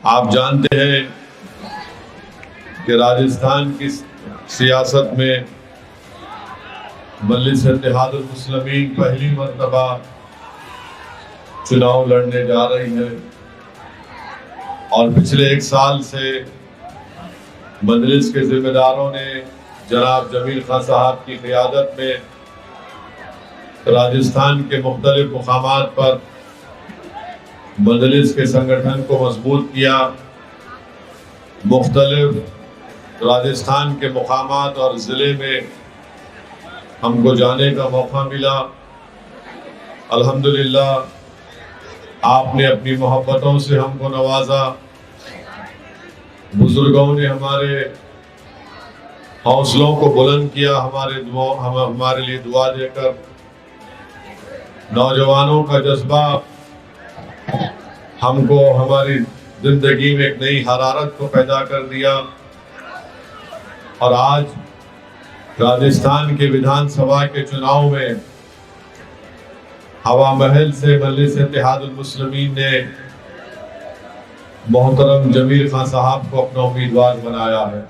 आप जानते हैं कि राजस्थान की सियासत में मजलिस इत्तेहादुल मुस्लिमीन पहली मर्तबा चुनाव लड़ने जा रही है और पिछले 1 साल से मजलिस के जिम्मेदारों ने जनाब जमील खान साहब की क़ियादत में राजस्थान के मुख्तलिफ मुकामात पर मजलिस के संगठन को मजबूत किया। मुख्तलिफ राजस्थान के मुकामात और ज़िले में हमको जाने का मौका मिला। अल्हम्दुलिल्लाह आपने अपनी मोहब्बतों से हमको नवाजा। बुजुर्गों ने हमारे हौसलों को बुलंद किया, हमारे लिए दुआ देकर। नौजवानों का जज्बा हमको हमारी जिंदगी में एक नई हरारत को पैदा कर दिया और आज राजस्थान के विधानसभा के चुनाव में हवा महल से मजलिस इत्तेहादुल मुस्लिमीन ने मोहतरम जमील खान साहब को अपना उम्मीदवार बनाया है।